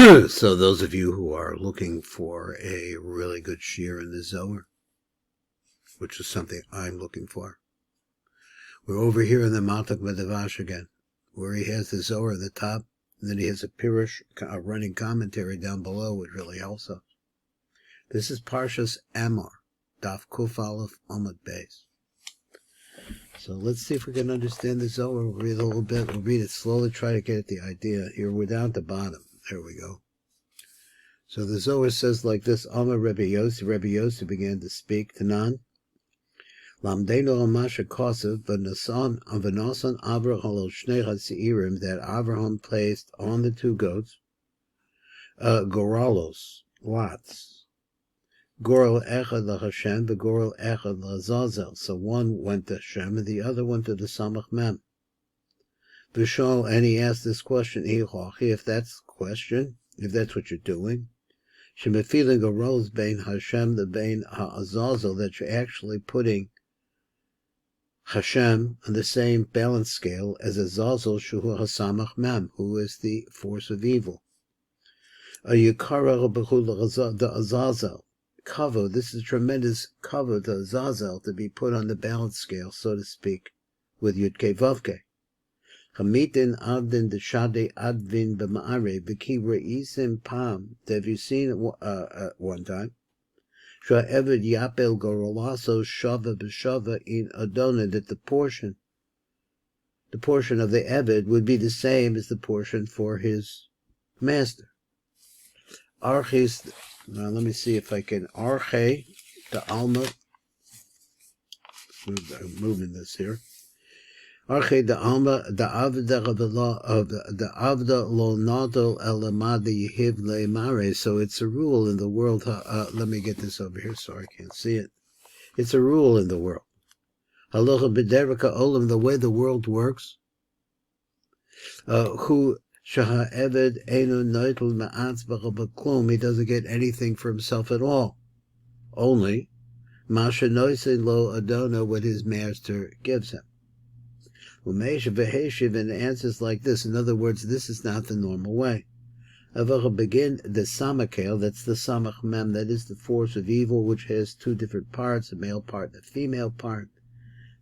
So those of you who are looking for a really good shiur in the Zohar, which is something I'm looking for, we're over here in the Maltak Medavash again, where he has the Zohar at the top, and then he has a Pirush, a running commentary down below, which really helps us. This is Parshat Amor, Daf Kuf Aleph Amud Beis. So let's see if we can understand the Zohar. We'll read a little bit. We'll read it slowly, try to get at the idea. Here we're down at the bottom. There we go. So the Zohar says like this: Amor Rebbe Yossi began to speak. Tanan. Lamdeinu Amasha Kosev v'nasan Avraham al Shnei Hatzeirim, that Avraham placed on the two goats goralos, lots. Goral echad LaHashem, the goral echad LaZazel. So one went to Hashem and the other went to the Samach Mem. V'shol, and he asked this question, if that's the question, if that's what you're doing, Shemefiling goralos bein Hashem the bein HaAzazel, that you're actually putting Hashem on the same balance scale as Azazel, Shuhu HaSamach Mem, who is the force of evil. A Yikara the Azazel. Cover, this is tremendous cover to Azazel to be put on the balance scale, so to speak, with Yudke Vavke. Chamitin Avdin Deshade Advin B'Ma'are B'Kivra Isim Pam. Have you seen it one time? Sha'eved Yapel Gorolaso Shava B'Shava in Adonai, that the portion of the Eved would be the same as the portion for his master. Archis. Now let me see if I can. Arche, the Alma. Moving this here. Arche, the Alma, the Avda lo nadol elamadi yehiv le'mare. So it's a rule in the world. Let me get this over here so I can't see it. It's a rule in the world. Halacha b'dereka olam, the way the world works. Who Shaha Eved Einu Noitel Ma'atz B'Klum, he doesn't get anything for himself at all. Only Masha Noisin Lo Adona, what his master gives him. Umesha V'Heshiv, and answers like this. In other words, this is not the normal way. Avacha begin the Samakel, that's the Samach Mem, that is the force of evil, which has two different parts, a male part and a female part.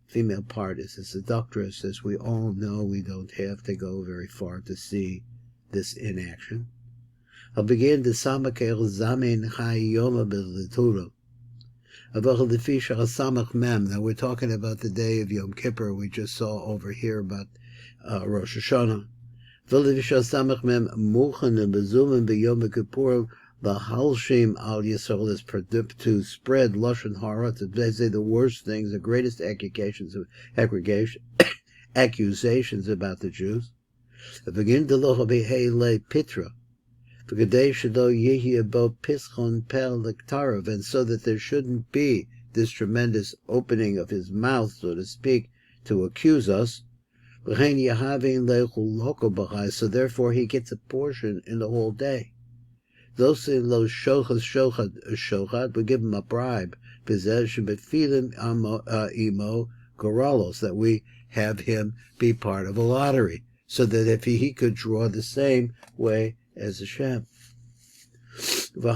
Female part is a seductress. As we all know, we don't have to go very far to see this in action. I'll begin the Samakel Zamin Chayoma B'Leturo. Avachal Defisha Samach Mem. Now we're talking about the day of Yom Kippur. We just saw over here about Rosh Hashanah. V'Lefisha Samach Mem Muchan Bezumen B'Yom Kippur. The Halshim al Yisrael is to spread Lashon Hara, to say the worst things, the greatest accusations about the Jews. Begin to loch le pitra, and so that there shouldn't be this tremendous opening of his mouth, so to speak, to accuse us. So therefore he gets a portion in the whole day. Those in those shochad, we give him a bribe, imo goralos, that we have him be part of a lottery, so that if he could draw the same way as Hashem. So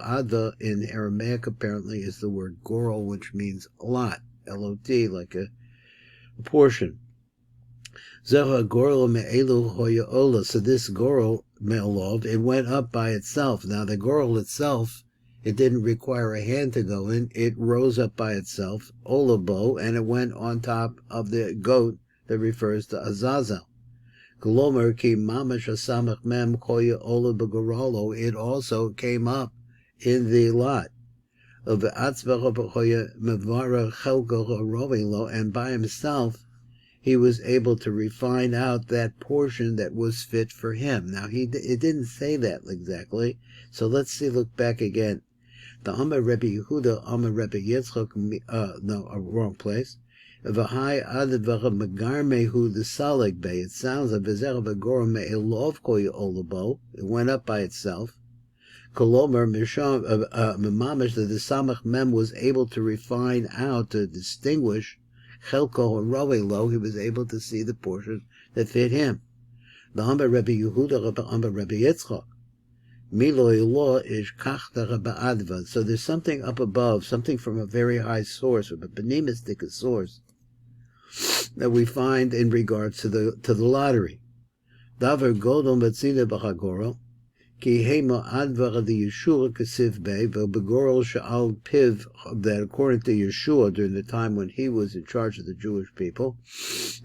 adva in Aramaic apparently is the word goral, which means lot, L-O-T, like a portion. Zohar goral me'elu hoya. So this goral me'elov, it went up by itself. Now the goral itself, it didn't require a hand to go in. It rose up by itself, olabo, and it went on top of the goat that refers to Azazel. Glomer ki mamash asamach mem hoya ola begoralo. It also came up in the lot of the atzvach hoya mevara chelko rovelo, and by himself he was able to refine out that portion that was fit for him. Now, it didn't say that exactly, so let's see, look back again. The Amar Rebbe Yehuda, Amar Rebbe Yitzchak, wrong place. V'hai advacha megarmehu the saleg bay. It sounds like v'zera v'gora me'elov koy olabo. It went up by itself. Kolomer misham memamish, that the Samach Mem was able to refine out, to distinguish Chelko and Rovelo. He was able to see the portion that fit him. The Amber Rebbe Yehuda, Amber Rebbe Yitzchak. Miloi law is kachtara ba'adva. So there's something up above, something from a very high source, from a benemistic source, that we find in regards to the lottery. Davar godol metzina b'chagoro, ki hema advar the Yeshua kasiv be v'begorol sha'al piv, that according to Yeshua during the time when he was in charge of the Jewish people,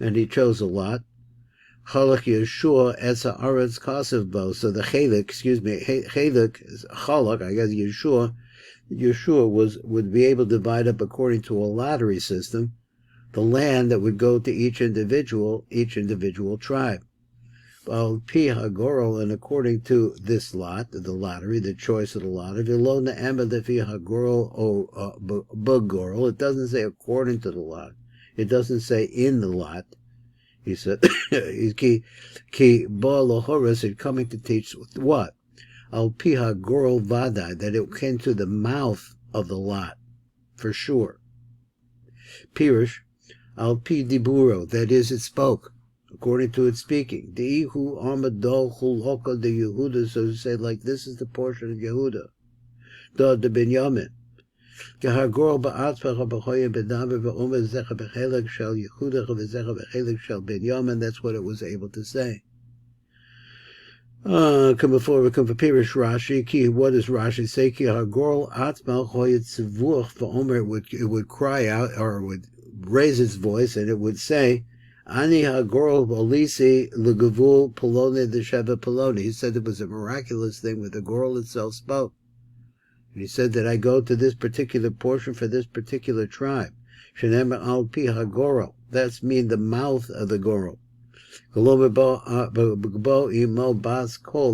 and he chose a lot. Chalak Yeshua as ha'aretz kasev bo. So the chalak, chalak, I guess Yeshua would be able to divide up according to a lottery system, the land that would go to each individual tribe. Al pi hagorol, and according to this lot, the lottery, the choice of the lottery, v'lo ne'emed lefi hagorol o bagorol. It doesn't say according to the lot. It doesn't say in the lot. He said, ki ba lohoras, it coming to teach what? Al piha gorol vadai, that it came to the mouth of the lot, for sure. Pirish, al pi diburo, that is, it spoke, according to its speaking. Deihu amadol chuloka de Yehuda, so to say, like this is the portion of Yehuda. Da de Binyamin. Gehagorol ba'atzvach b'choyim b'davar v'omer zecha b'chelik shel Yehuda v'zecha b'chelik shel Binyamin. That's what it was able to say. Come before Pirish Rashi. Ki, what does Rashi say? Ki hagorol atzma choyet tzivuch v'omer. It would cry out, or it would raise its voice, and it would say, Ani hagorol b'olisi l'gavul polone d'sheva polone. He said it was a miraculous thing where the gorol itself spoke. And he said that I go to this particular portion for this particular tribe. Shenem al pi hagorol. That's mean the mouth of the gorol.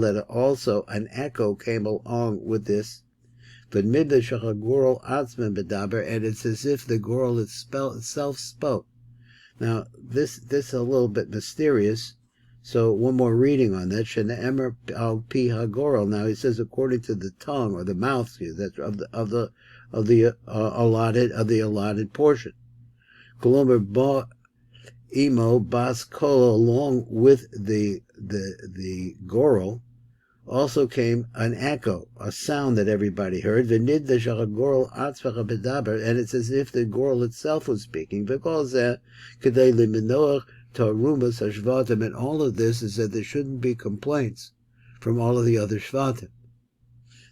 That also an echo came along with this. But midrash hagorol atzman bedaber, and it's as if the gorol itself spoke. Now this is a little bit mysterious. So one more reading on that. Shene'emer al pi hagorol. Now he says according to the tongue or the mouth, that's of the allotted portion. Kolomer ba imo bas kol, along with the gorol, also came an echo, a sound that everybody heard. V'nid v'shagorol atzvach bedaber, and it's as if the gorol itself was speaking. Because kedei liminoach Tarumas Hashvatim, and all of this is that there shouldn't be complaints from all of the other Shvatim.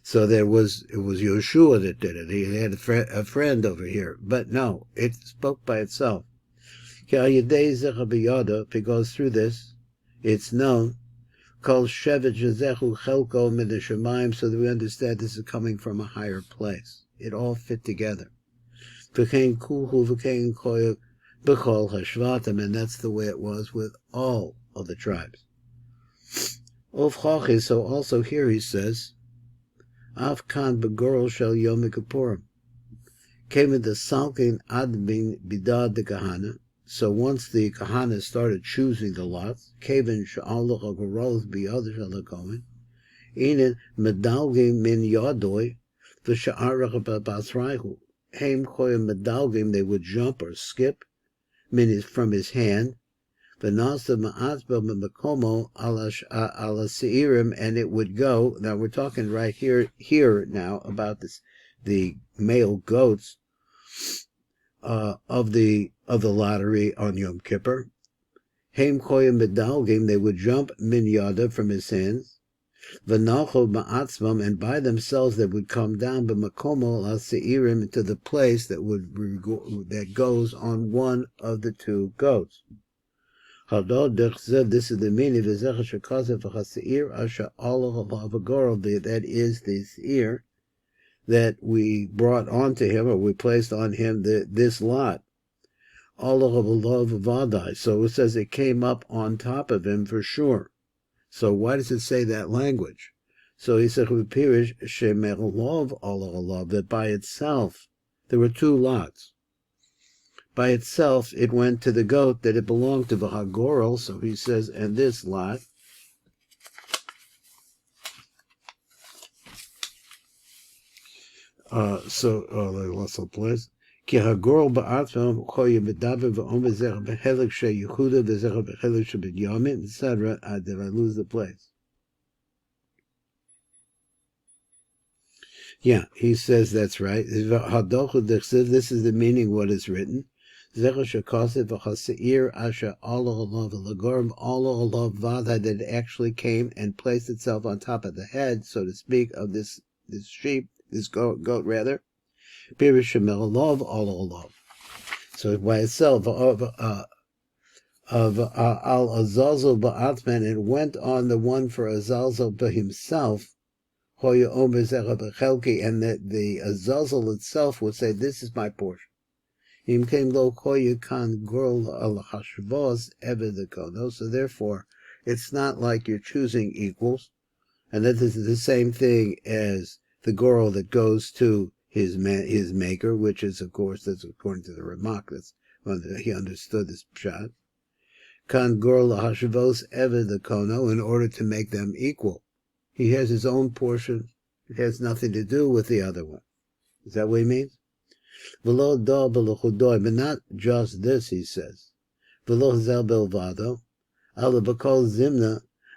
So it was Yeshua that did it. He had a friend over here. But no, it spoke by itself. Because through this, it's known, called Shevet Jezechu Chelko Min Hashemayim, so that we understand this is coming from a higher place. It all fit together. V'kein kulhu v'kein koyuk b'chol hashvatim, and that's the way it was with all of the tribes. Uvchachi, so also here he says, Av kan begorol shel Yom Kippurim, came in the salkin admin bidad de kahana. So once the kahana started choosing the lots, kevin sha'alach agorolos biyad shalakomen, inen medalgim min yadoi v'sha'arach basraihu, heim koyim medalgim, they would jump or skip from his hand, v'nasa ma'atzba m'makomo ala seirim, and it would go. Now we're talking right here now about the male goats of the lottery on Yom Kippur. Heim koyim medalgim, they would jump min yada, from his hands. V'nacho ma'atzmam, and by themselves they would come down b'makomo al seirim, to the place that goes on one of the two goats. This is the meaning of that is the seir that we brought onto him, or we placed on him this lot. So it says it came up on top of him for sure. So why does it say that language? So he said that by itself there were two lots. By itself it went to the goat that it belonged to, V'hagorol. So he says, and this lot, I lost the place. כי הגורל בעצמם יכול מדבר ואומר זכר בחלק של יהודה וזכר בחלק של בנימין, etc. Did I lose the place? Yeah, he says that's right. This is the meaning what is written. Zechar shekosef v'chaseir asher Allah alav v'lagorm Allah alav vada, that it actually came and placed itself on top of the head, so to speak, of this sheep, this goat rather. Pirish shemel alav Allah alav. So by itself of al azazel ba'atman, it went on the one for azazel by himself. Hoya omer zechar b'chelki, and that the azazel itself would say, "This is my portion." So therefore, it's not like you're choosing equals, and that this is the same thing as the girl that goes to his maker, which is, of course, that's according to the Ramak, that's when he understood this pshat. Kan girl lahashvos ever the kono, in order to make them equal. He has his own portion. It has nothing to do with the other one. Is that what he means? But not just this, he says. Zimna,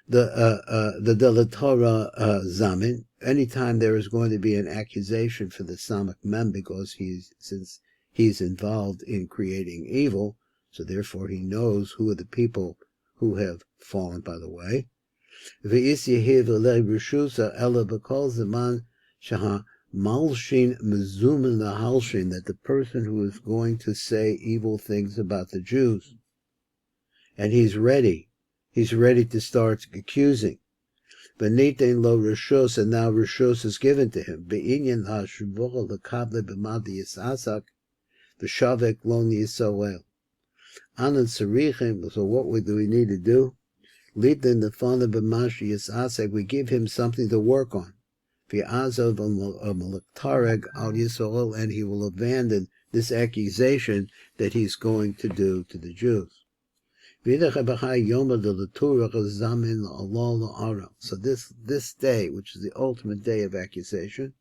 the Delatora Zamin. Anytime there is going to be an accusation for the Samak Mem, because since he's involved in creating evil, so therefore he knows who are the people who have fallen by the way. Malshin mezumen lahalshin, that the person who is going to say evil things about the Jews, and he's ready to start accusing. Beniten lo rishos, and now rishos is given to him. Beinyan hashuvah lekable b'madi yisasak v'shavek lo nisoel. Anan tzarichim. So what do we need to do? Litin the father b'mashi yisasak. We give him something to work on. And he will abandon this accusation that he's going to do to the Jews. So this day, which is the ultimate day of accusation,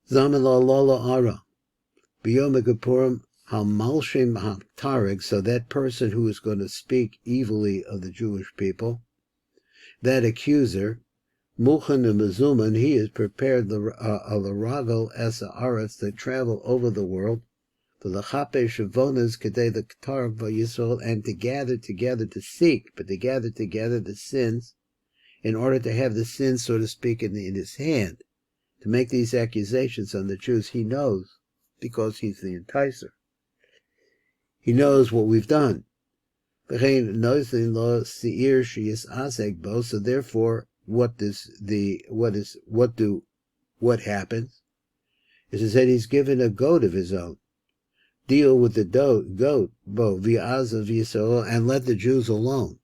so that person who is going to speak evilly of the Jewish people, that accuser, Muchan and Mezuman, he is prepared the Larago as a aretz, to travel over the world, for the Chape Shavonas Kadei the Qatar of Yisrael, and to gather together to seek, but to gather together the sins, in order to have the sins, so to speak, in his hand, to make these accusations on the Jews. He knows, because he's the enticer. He knows what we've done. So therefore, what happens is that he's given a goat of his own. Deal with the goat, and let the Jews alone.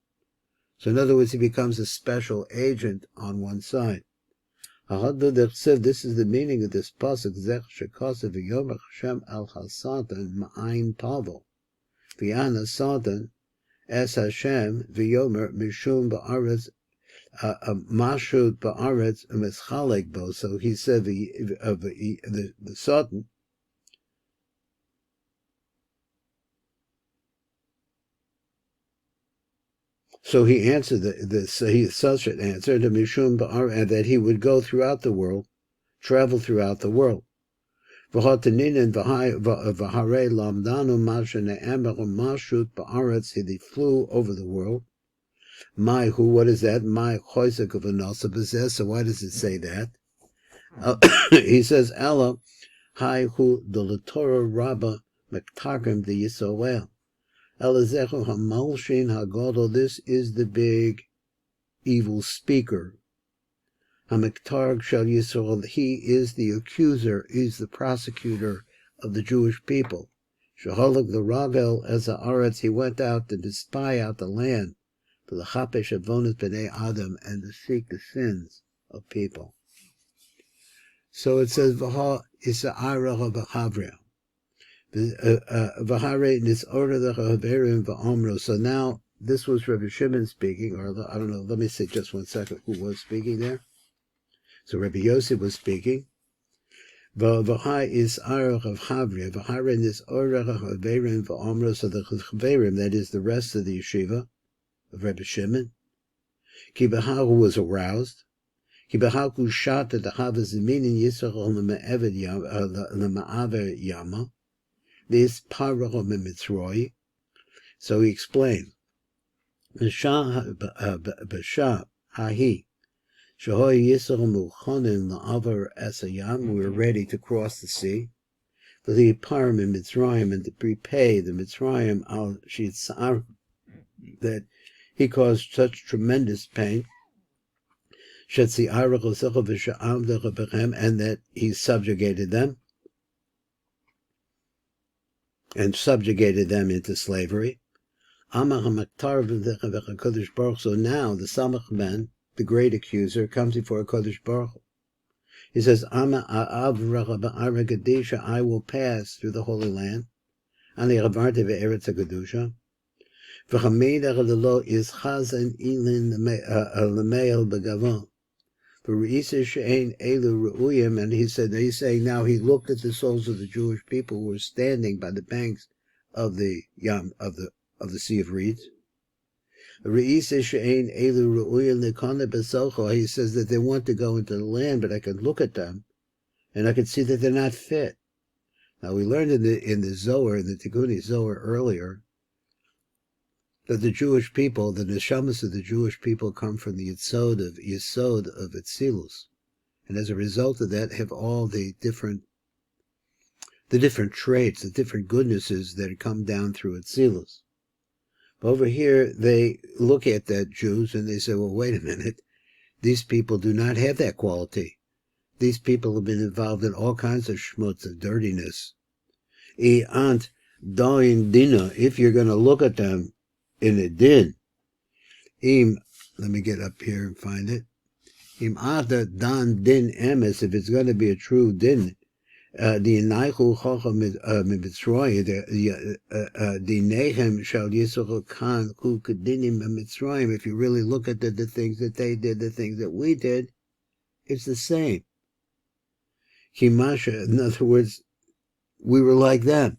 So in other words, he becomes a special agent on one side. This is the meaning of this pasuk. Zech shekasav v'yomer Hashem al hasatan ma'ayin tavo v'yana satan es Hashem v'yomer mishum ba'aretz mashut ba'aretz mischalek bo. So he said the Satan. So he answered he such an answer to mishum ba'aretz, that he would go throughout the world, travel throughout the world. V'hatanin v'harei lamdanu mashane emer mashut ba'aretz. He flew over the world. What is that? My choisek of anasa possess. So why does it say that? He says, Ella, hi hu the Torah rabba mektargim the Yisrael. Elazechu hamalshin hagodol. This is the big evil speaker. Hamektarg shall Yisrael. He is the accuser, is the prosecutor of the Jewish people. Shahalak the Ragel as a aretz. He went out to spy out the land. The chapesh avonas b'nei Adam, and to seek the sins of people. So it says v'ha isa'ara v'havria v'hare nisorah v'haverim v'omro. So now this was Rabbi Shimon speaking, or I don't know. Let me see just 1 second. Who was speaking there? So Rabbi Yosef was speaking. V'hai is arach of Havri, v'haren is orach of Haverim v'omros of the Chaverim, that is the rest of the yeshiva of Rebbe Shimon. Ki b'hahu was aroused. Ki b'haku shata d'hava zeminin Yisrael l'ma'aver yama. This parach of Mitzroi. So he explained. B'shah hahi. Shahoy Yisrael muchonim la'avar esayam. We were ready to cross the sea. The parim in Mitzrayim, and to prepay the Mitzrayim al shitzar, that he caused such tremendous pain, and that he subjugated them into slavery. So now the Samach Ben, the great accuser, comes before Kodesh Baruch Hu. He says, I will pass through the Holy Land. And he's saying now he looked at the souls of the Jewish people who were standing by the banks of the Sea of Reeds. He says that they want to go into the land, but I can look at them and I can see that they're not fit. Now we learned in the Zohar, in the Tikkuni Zohar earlier, that the Jewish people, the neshamas of the Jewish people, come from the Yesod of Etzilus, and as a result of that, have all the different traits, the different goodnesses that come down through Etzilus. Over here, they look at the Jews and they say, well, wait a minute. These people do not have that quality. These people have been involved in all kinds of schmutz, of dirtiness. If you're going to look at them in a din, let me get up here and find it. If it's going to be a true din, the Neichu Chacham Mitzrayim, the Nehem Shal Yisrael Khan Hu Kedinim Mitzrayim. If you really look at the things that they did, the things that we did, it's the same. Kimasha, in other words, we were like them.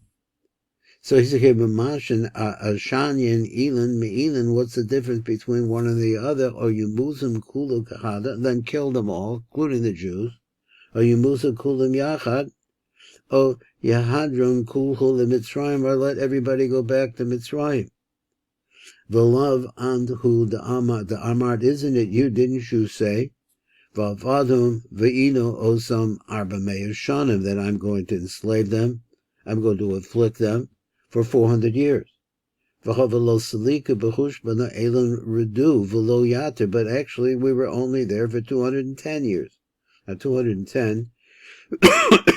So he said, Mashan Shanyan Elin Me'elin, what's the difference between one and the other? Or you Muslim Kulu Kahada, then kill them all, including the Jews. Or you Muslim Kulam Yachad. Oh, Yahadron Kulhu Mitzrayim, or let everybody go back to Mitzrayim. V'lav andhu the Amar, isn't it you, didn't you say? V'avadum v'ino osam arba me'er shanim, that I'm going to enslave them, I'm going to afflict them for 400 years. V'chavalo salika b'chushbana elon redu v'lo yater, but actually we were only there for 210 years. Now 210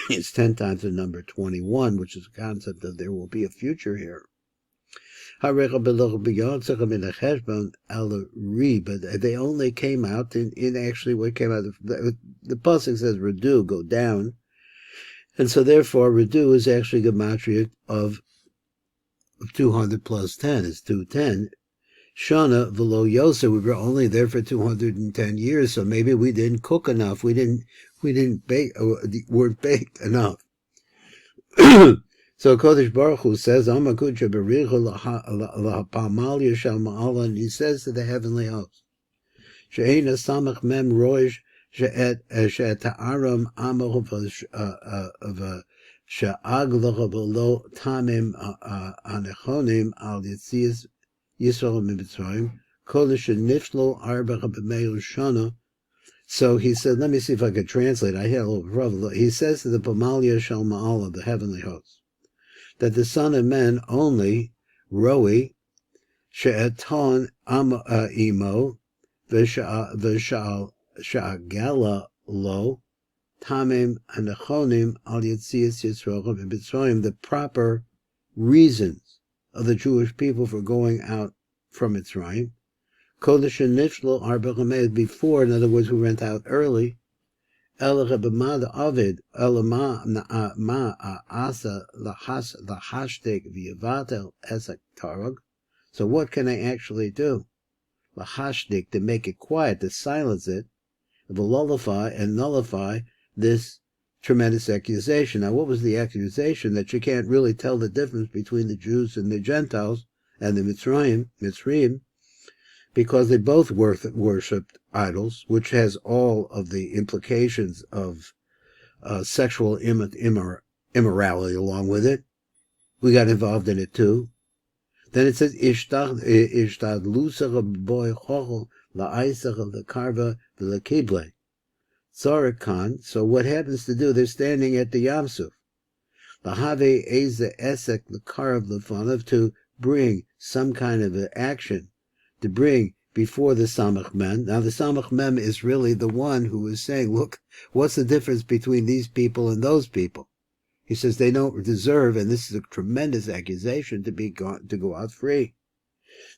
is 10 times the number 21, which is the concept of there will be a future here. But they only came out in actually what came out. The pasuk says redu, go down, and so therefore redu is actually gematria of 200 plus 10 is 210. Shana v'lo yosa, we were only there for 210 years, so maybe we didn't cook enough. We didn't bake, weren't baked enough. So Kodesh Baruch Hu says, and he says to the heavenly host, She'ena samach mem roish she'et ha'aram amor she'aglach v'lo tamim anechonim al yitzias Yisrael Mitzrayim, Kodesh Niflo Arbach B'Meir Shana. So he said, let me see if I could translate. I had a little problem. He says to the Pamalia Shal Ma'ala, the heavenly host, that the Son of Man only, Roi, She'eton Imo, V'Sha'agala Lo, Tamim Anechonim Al Yitzias Yisrael Mitzrayim, the proper reasons of the Jewish people for going out from Mitzrayim. Kodesh Niflo Arba Chamed, before, in other words, we went out early. Elach b'mad avid elama asa lahashtek v'yavatel esak tarog. So what can I actually do? Lahashtek, to make it quiet, to silence it, to lullify and nullify this tremendous accusation. Now, what was the accusation? That you can't really tell the difference between the Jews and the Gentiles and the Mitzrayim, because they both worshipped idols, which has all of the implications of sexual immorality along with it. We got involved in it too. Then it says, Ishtad lusach boy chochel la'aisach lekarva v'lekible. Zorakan. So what happens to do? They're standing at the Yamsuf. Lahave eze esek lekarav lefanav, to bring some kind of an action, to bring before the Samach Mem. Now the Samach Mem is really the one who is saying, look, what's the difference between these people and those people? He says they don't deserve, and this is a tremendous accusation, to go out free.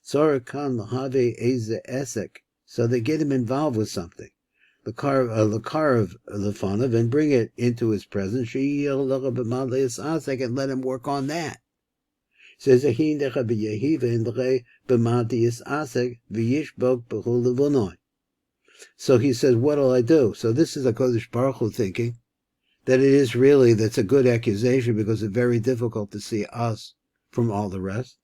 Zorakan lahave eze esek. So they get him involved with something. The car of Lefanav, and bring it into his presence. And let him work on that. Says so he says, what'll I do? So this is a Kodesh Baruch Hu thinking that it is really, that's a good accusation, because it's very difficult to see us from all the rest.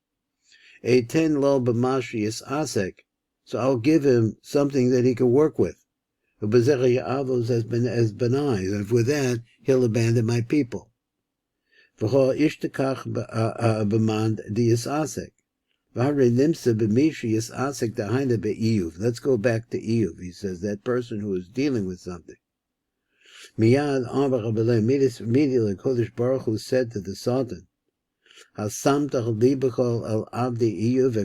Eiten lo b'mashi asek. So I'll give him something that he can work with. As benai, and with that he'll abandon my people. Let's go back to Iyuv. He says that person who is dealing with something. Immediately Kodesh Baruch Hu said to the Sultan, have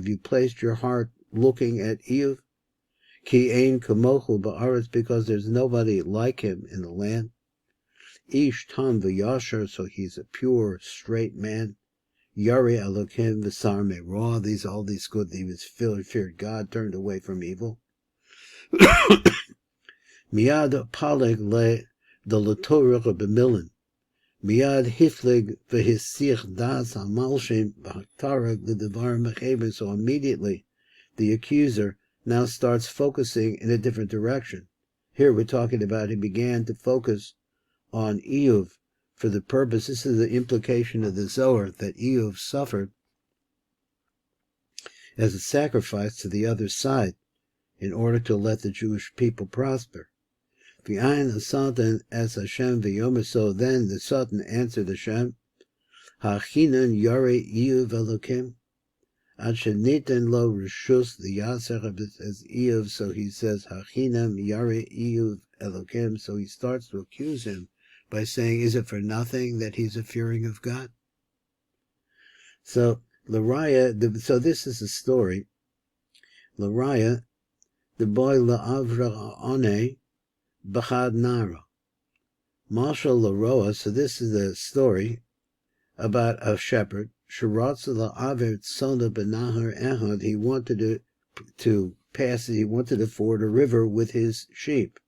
you placed your heart looking at Iyuv? Ki ein kamochu ba'aretz, because there's nobody like him in the land. Ish tam v'yasher, so he's a pure, straight man. Yari elokim v'sar me'ra, all these good, he was feared God, turned away from evil. Miad paleg le the latorach b'milin. Miad hiflig v'hisich das hamalshim v'haktarag the devar mechaber. So immediately the accuser now starts focusing in a different direction. Here we're talking about he began to focus on Iyuv for the purpose. This is the implication of the Zohar, that Iyuv suffered as a sacrifice to the other side in order to let the Jewish people prosper. V'ayin the as Hashem v'yomer. So then the Sultan answered Hashem, Hachinan yare Iyuv elokim. Achenitin lo rishus the yaser as Iyuv. So he says, Hachinam yare Iyuv elokim. So he starts to accuse him by saying, is it for nothing that he's a fearing of God? So L'raya, so this is a story. L'raya, the boy la'avra one b'chad nara. Marshal L'roa. So this is a story about a shepherd. Sharatza la'aver tzona b'nahar ehad. He wanted to pass. He wanted to ford a river with his sheep.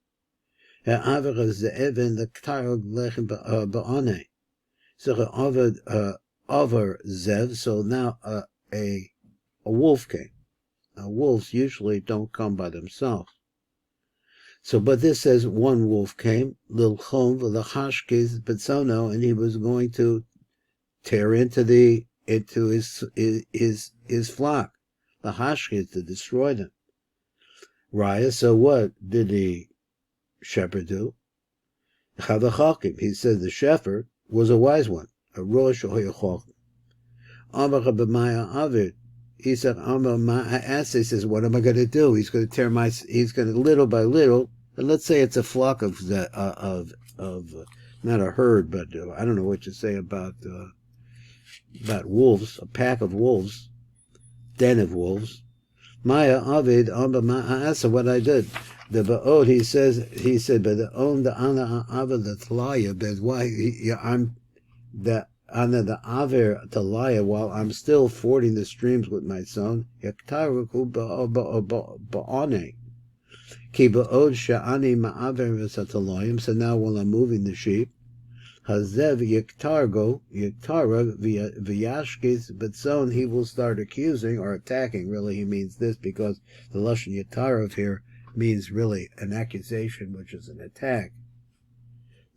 Ha'aver ze'even l'ktarog lechem ba'ane. So over zev. So now a wolf came. Wolves usually don't come by themselves. So, but this says one wolf came, l'chom v'l'chashkiz b'tzono, and he was going to tear into his flock, the hashkiz, to destroy them. Raya. So what did the shepherd do? He said the shepherd was a wise one, a rosh hoyachok. Amar b'maya avid. He said, he says, what am I going to do? He's going to little by little, and let's say it's a flock of not a herd, but I don't know what you say about wolves, a pack of wolves, den of wolves. Maya avid amba ma'asa. What I did, the ba'od. He said, but the on the ana avid the tlaya. But why I'm the. Ana the aver talaya, while I'm still fording the streams with my son. Yaktaruku ba'one. Ki ba'od sha'ani ma'aver v'satalayim. So now while I'm moving the sheep, hazev yaktara v'yashkis b'tzon, he will start accusing or attacking. Really, he means this, because the lashon yaktara here means really an accusation, which is an attack.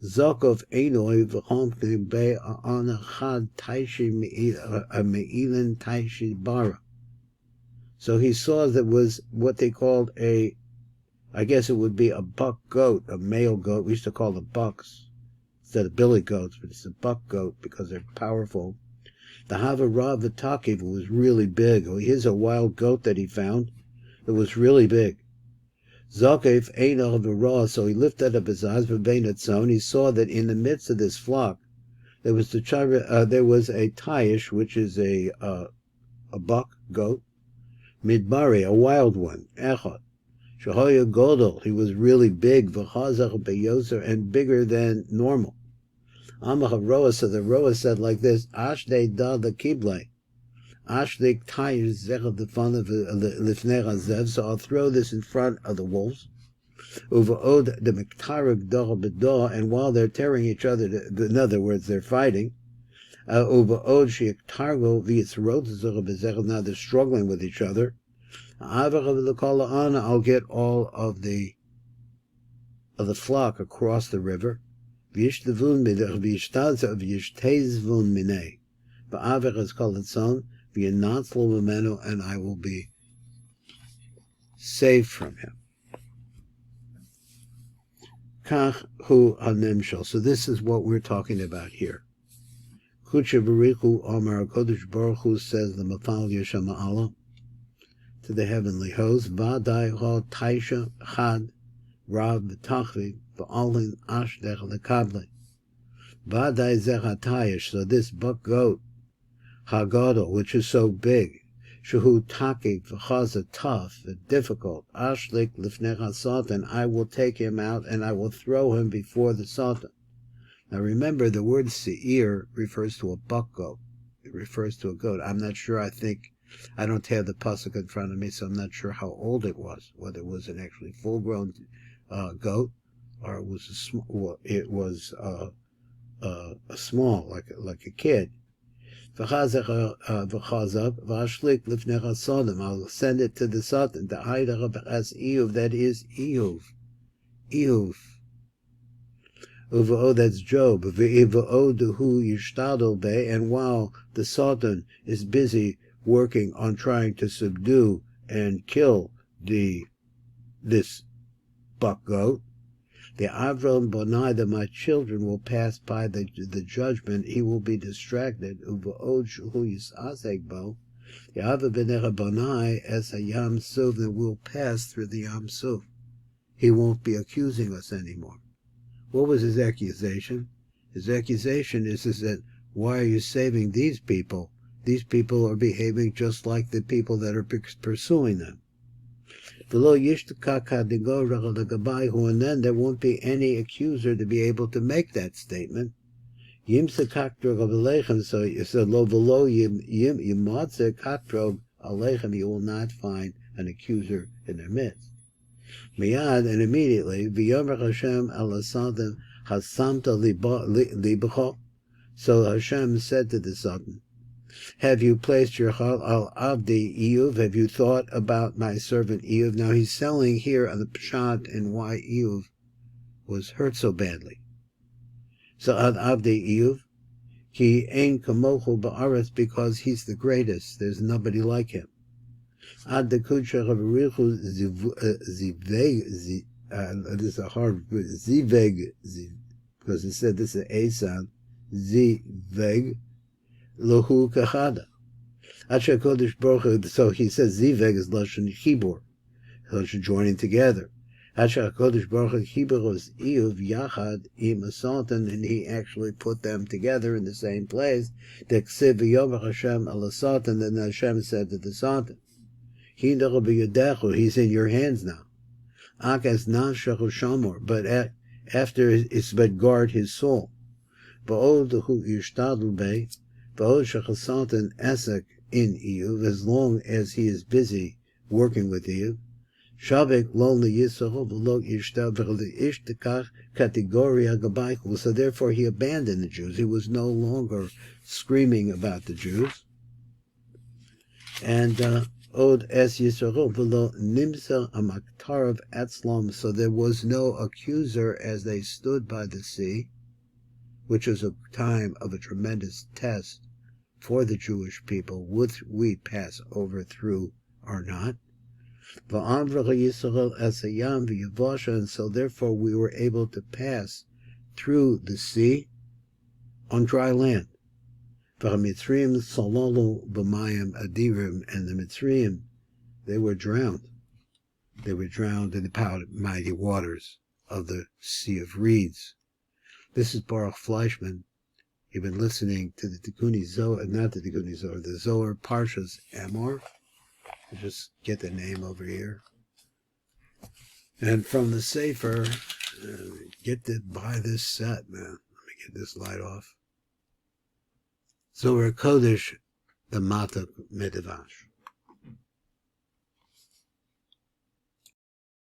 Zokov Enoi v'chomkim be anachad taishi me'ilin taishi bara. So he saw that was what they called I guess it would be a buck goat, a male goat. We used to call them bucks instead of billy goats, but it's a buck goat because they're powerful. The Havarav V'takiv was really big. Here's a wild goat that he found that was really big. Zokev Einav V'ra, so he lifted up his eyes and he saw that in the midst of this flock there was a taish, which is a buck goat, midbari, a wild one, echad. Shahoya Godel, he was really big, v'chazach beyoser, and bigger than normal. Amach Roa, so the Roa said like this, Ashdei da the kiblei, Ashdei taish zechad the fun of lifnei hazev, so I'll throw this in front of the wolves. Uvaod the miktarag dor bedor, and while they're tearing each other, in other words, they're fighting, uvaod sheiktargo v'yitzrot zechad bezechad, now they're struggling with each other. I'll get all of the flock across the river. And I will be saved from him. So this is what we're talking about here. Amar Kodesh Baruch Hu says the Mafal Yeshama Allah to the heavenly host, Vadai ho taisha chad rav v'tachvi v'alin ashdech lekable. Vadai zeh hatayish, so this buck goat, hagadol, which is so big, shehu takik v'chaza, tough and difficult, ashlik lifnei satan, I will take him out and I will throw him before the satan. Now remember, the word seir refers to a buck goat. It refers to a goat. I'm not sure, I don't have the pasuk in front of me, so I'm not sure how old it was, whether it was an actually full-grown goat, or it was a small, like a kid. I'll send it to the Satan, the Eidach as Ehuv, that is Ehuv. Ehuv. Uvo, that's Job. And while the Satan is busy working on trying to subdue and kill this buck goat, the Avram Bonai, that my children will pass by the judgment, he will be distracted. Uvo'od shuhu yisasegbo, the Avram Benecha Bonai as a Yam Suf, that will pass through the Yam Suf. He won't be accusing us anymore. What was his accusation? His accusation is that, why are you saving these people? These people are behaving just like the people that are pursuing them. And then there won't be any accuser to be able to make that statement. So he said, you will not find an accuser in their midst. Miyad, and immediately, so Hashem said to the Satan, have you placed your heart al Abdi Ehuv? Have you thought about my servant Ehuv? Now he's selling here on the Parshat and why Ehuv was hurt so badly. So al Abdi Ehuv, ki ein kamochu ba'aretz, because he's the greatest. There's nobody like him. Ad dekucha chavarichu ziveg, this is a hard word, ziveg, because it said this is an A sound, ziveg, Lohu Kachada. Asher Kodesh Baruch Hu, so he says Ziveg is Lashon Chibur, Lashon joining together. Asher Kodesh Baruch Hu Chibur is Ehuv Yachad Im Satan, and he actually put them together in the same place. Deksiv V'Yomach Hashem Al Satan, and Hashem said to the Satan, Hindachu B'Yadechu, he's in your hands now. Akas Nashachu Shamor, but after it's but guard his soul. Ba'od Hu Yishtadl Bey, Satan Esek in Ehuv, as long as he is busy working with Ehuv. Shavik lonely Yisrael v'lo ishtav v'ishtakach kategoria gabaychu. So therefore he abandoned the Jews. He was no longer screaming about the Jews. And od es Yisrael v'lo nimsa amaktarav atzlam. So there was no accuser as they stood by the sea. which is a time of a tremendous test for the Jewish people, would we pass over through or not? And so therefore we were able to pass through the sea on dry land. And the Mitzrayim, they were drowned. They were drowned in the mighty waters of the Sea of Reeds. This is Baruch Fleischman. You've been listening to the Zohar, the Zohar Parshat Amor. Just get the name over here. And from the Sefer, get to buy this set, man. Let me get this light off. Zohar Kodesh, the Mata Medivash.